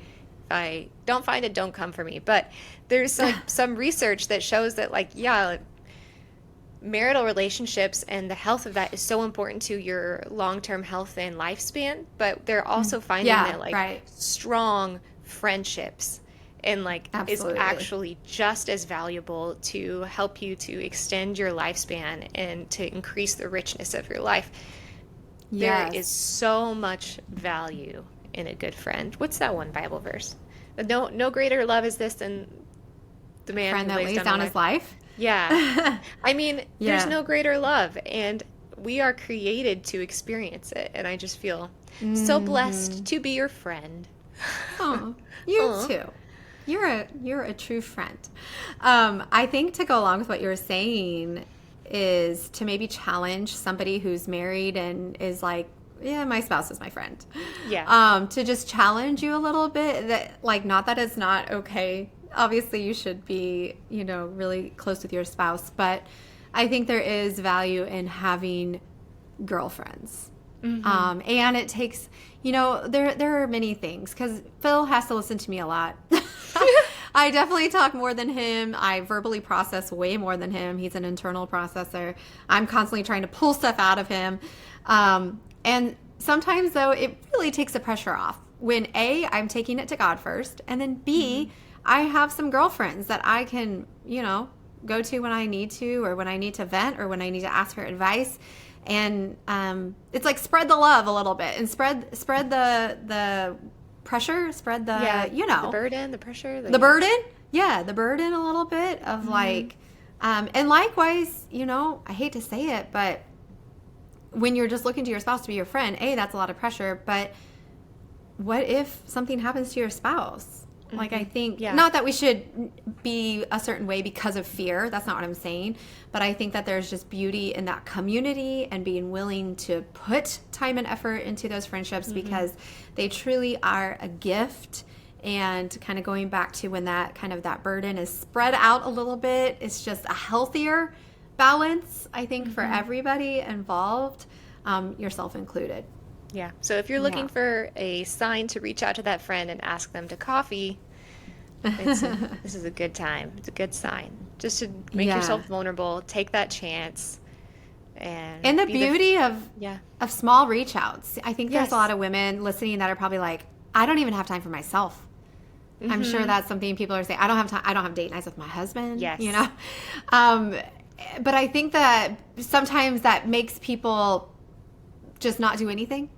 don't find it, don't come for me. But there's like some research that shows that, like, yeah, marital relationships and the health of that is so important to your long-term health and lifespan. But they're also finding Yeah, that, like, right. strong friendships and, like, Absolutely. is actually just as valuable to help you to extend your lifespan and to increase the richness of your life. Yes. There is so much value in a good friend. What's that one Bible verse? No greater love is this than the man Friend who that lays down his life. Yeah. I mean, there's Yeah. no greater love, and we are created to experience it. And I just feel so blessed to be your friend. Oh, you Aw. too. You're a true friend. I think to go along with what you're saying is to maybe challenge somebody who's married and is like, yeah, my spouse is my friend. Yeah. To just challenge you a little bit, that, like, not that it's not okay. Obviously you should be, you know, really close with your spouse, but I think there is value in having girlfriends. And it takes, you know, there are many things, because Phil has to listen to me a lot. I definitely talk more than him. I verbally process way more than him. He's an internal processor. I'm constantly trying to pull stuff out of him. And sometimes, though, it really takes the pressure off when A, I'm taking it to God first, and then B, I have some girlfriends that I can, you know, go to when I need to, or when I need to vent, or when I need to ask for advice. And it's like spread the love a little bit and spread the pressure, spread the, you know. The burden, the pressure. The burden? Yeah, the burden a little bit of like, and likewise, you know, I hate to say it, but when you're just looking to your spouse to be your friend, A, that's a lot of pressure, but what if something happens to your spouse? Like, I think, Yeah. not that we should be a certain way because of fear. That's not what I'm saying. But I think that there's just beauty in that community and being willing to put time and effort into those friendships because they truly are a gift. And kind of going back to when that kind of that burden is spread out a little bit, it's just a healthier balance, I think, for everybody involved, yourself included. Yeah. So if you're looking for a sign to reach out to that friend and ask them to coffee, this is a good time. It's a good sign. Just to make yourself vulnerable, take that chance. And the beauty of small reach outs. I think there's a lot of women listening that are probably like, I don't even have time for myself. I'm sure that's something people are saying. I don't have time. I don't have date nights with my husband. Yes. You know? But I think that sometimes that makes people just not do anything.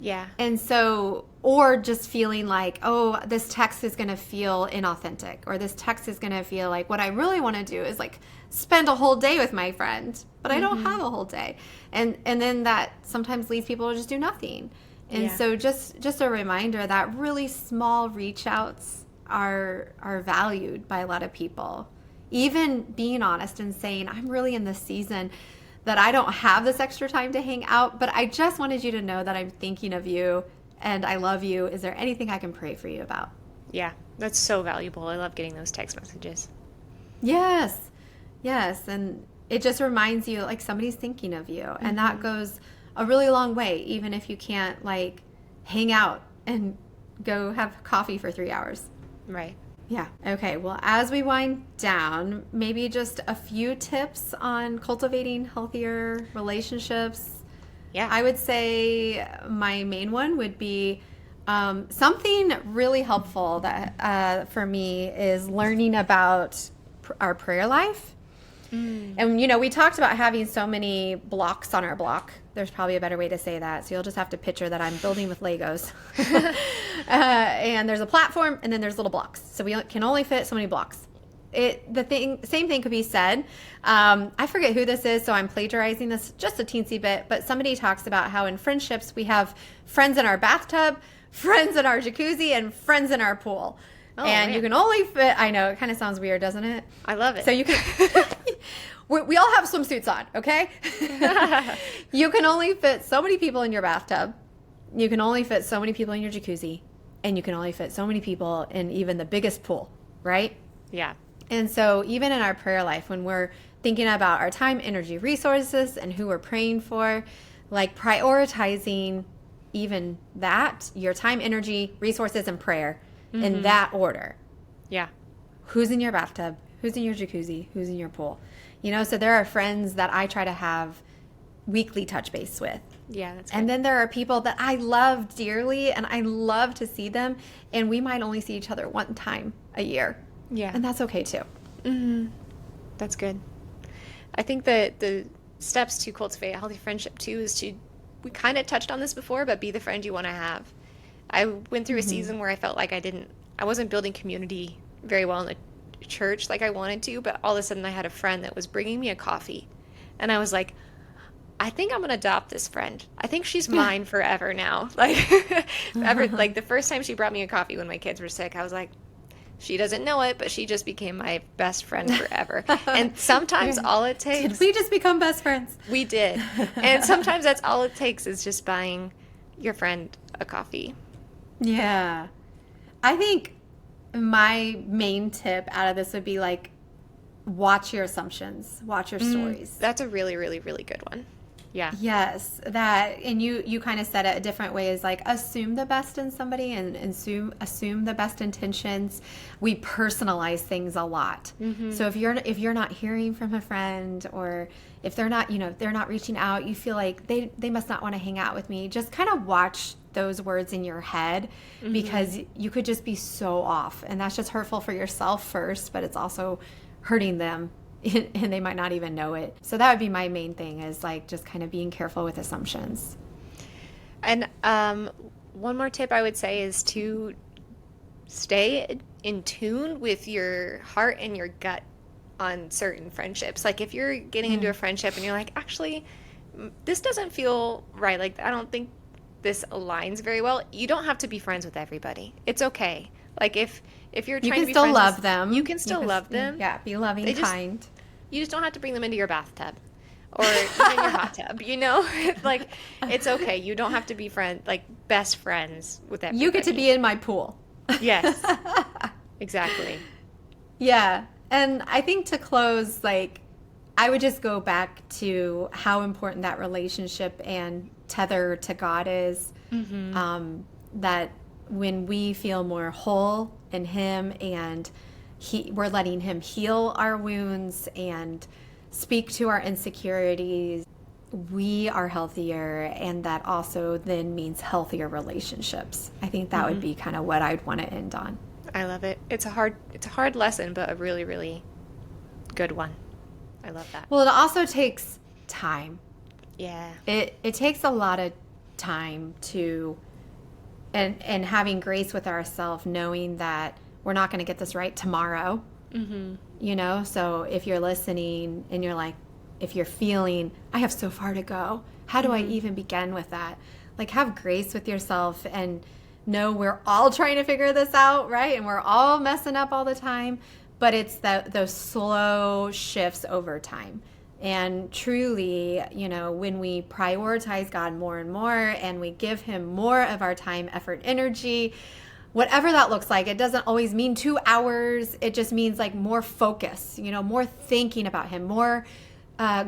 Yeah. And so, or just feeling like, oh, this text is going to feel inauthentic, or this text is going to feel like what I really want to do is like spend a whole day with my friend, but I don't have a whole day. And then that sometimes leads people to just do nothing. And so just a reminder that really small reach outs are valued by a lot of people. Even being honest and saying, I'm really in this season that I don't have this extra time to hang out, but I just wanted you to know that I'm thinking of you and I love you. Is there anything I can pray for you about? Yeah, that's so valuable. I love getting those text messages. Yes. And it just reminds you like somebody's thinking of you. And that goes a really long way, even if you can't like hang out and go have coffee for 3 hours. Right. Yeah. Okay. Well, as we wind down, maybe just a few tips on cultivating healthier relationships. Yeah. I would say my main one would be something really helpful that for me is learning about our prayer life. And, you know, we talked about having so many blocks on our block. There's probably a better way to say that. So you'll just have to picture that I'm building with Legos. And there's a platform and then there's little blocks. So we can only fit so many blocks. Same thing could be said. I forget who this is, so I'm plagiarizing this just a teensy bit. But somebody talks about how in friendships we have friends in our bathtub, friends in our jacuzzi, and friends in our pool. Oh, and man. You can only fit, I know, it kind of sounds weird, doesn't it? I love it. So you can, we all have swimsuits on, okay? You can only fit so many people in your bathtub. You can only fit so many people in your jacuzzi. And you can only fit so many people in even the biggest pool, right? Yeah. And so even in our prayer life, when we're thinking about our time, energy, resources, and who we're praying for, like prioritizing even that, your time, energy, resources, and prayer in that order. Yeah. Who's in your bathtub? Who's in your jacuzzi? Who's in your pool? You know, so there are friends that I try to have weekly touch base with. Yeah, that's good. And then there are people that I love dearly and I love to see them, and we might only see each other one time a year. Yeah. And that's okay too. That's good. I think that the steps to cultivate a healthy friendship too is we kind of touched on this before, but be the friend you want to have. I went through a season where I felt like I wasn't building community very well in the church like I wanted to, but all of a sudden I had a friend that was bringing me a coffee. And I was like, I think I'm going to adopt this friend. I think she's mine forever now. Like, like the first time she brought me a coffee when my kids were sick, I was like, she doesn't know it, but she just became my best friend forever. And sometimes all it takes... Did we just become best friends? We did. And sometimes that's all it takes is just buying your friend a coffee. Yeah. I think my main tip out of this would be like, watch your assumptions, watch your stories. That's a really, really, really good one. Yeah. Yes, that, and you kind of said it a different way, is like assume the best in somebody and assume the best intentions. We personalize things a lot. So if you're not hearing from a friend, or if they're not, they're not reaching out, you feel like they must not want to hang out with me. Just kind of watch those words in your head, because you could just be so off, and that's just hurtful for yourself first, but it's also hurting them. And they might not even know it. So that would be my main thing, is like just kind of being careful with assumptions. And one more tip I would say is to stay in tune with your heart and your gut on certain friendships. Like if you're getting into a friendship and you're like, actually, this doesn't feel right. Like I don't think this aligns very well. You don't have to be friends with everybody. It's okay. Like if you're You trying can to be still friends love with, them. you can still love them. Yeah, be loving, They just kind. you just don't have to bring them into your bathtub or even in your hot tub, you know? Like it's okay. You don't have to be best friends with You get to everybody. be in my pool. Yes. Exactly. Yeah. And I think to close, like, I would just go back to how important that relationship and tether to God is. That when we feel more whole in Him and we're letting Him heal our wounds and speak to our insecurities, we are healthier, and that also then means healthier relationships. I think that would be kind of what I'd want to end on. I love it. It's a hard lesson, but a really, really good one. I love that. Well, it also takes time. Yeah. It takes a lot of time to and having grace with ourselves, knowing that we're not going to get this right tomorrow. You know, so if you're listening and you're like, if you're feeling, I have so far to go, how do I even begin with that? Like, have grace with yourself and know we're all trying to figure this out, right? And we're all messing up all the time, but it's those slow shifts over time. And truly, you know, when we prioritize God more and more and we give Him more of our time, effort, energy, whatever that looks like, it doesn't always mean 2 hours. It just means like more focus, you know, more thinking about Him, more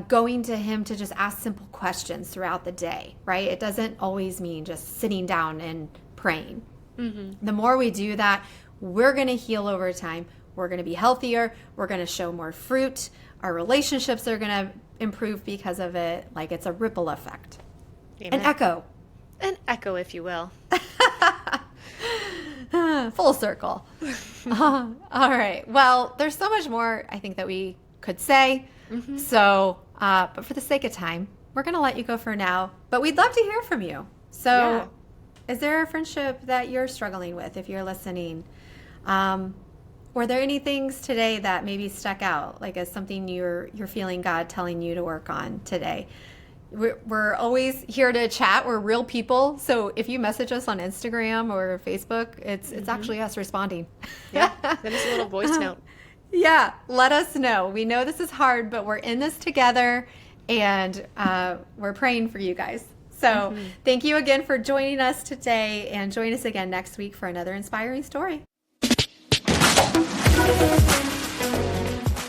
going to Him to just ask simple questions throughout the day, right? It doesn't always mean just sitting down and praying. The more we do that, we're going to heal over time. We're going to be healthier. We're going to show more fruit. Our relationships are going to improve because of it. Like, it's a ripple effect. Amen. An echo. An echo, if you will. Full circle. All right. Well, there's so much more I think that we could say. So, but for the sake of time, we're going to let you go for now. But we'd love to hear from you. So, is there a friendship that you're struggling with if you're listening? Were there any things today that maybe stuck out, like as something you're feeling God telling you to work on today? We're always here to chat. We're real people. So if you message us on Instagram or Facebook, it's actually us responding. Yeah, send us a little voice note. Yeah, let us know. We know this is hard, but we're in this together, and we're praying for you guys. So thank you again for joining us today, and join us again next week for another inspiring story.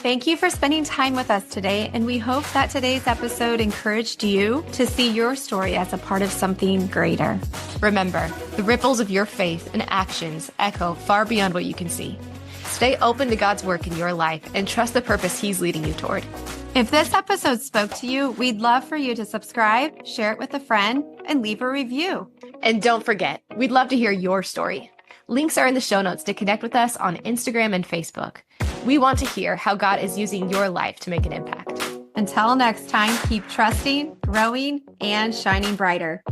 Thank you for spending time with us today, and we hope that today's episode encouraged you to see your story as a part of something greater. Remember, the ripples of your faith and actions echo far beyond what you can see. Stay open to God's work in your life and trust the purpose He's leading you toward. If this episode spoke to you, we'd love for you to subscribe, share it with a friend, and leave a review. And don't forget, we'd love to hear your story. Links are in the show notes to connect with us on Instagram and Facebook. We want to hear how God is using your life to make an impact. Until next time, keep trusting, growing, and shining brighter.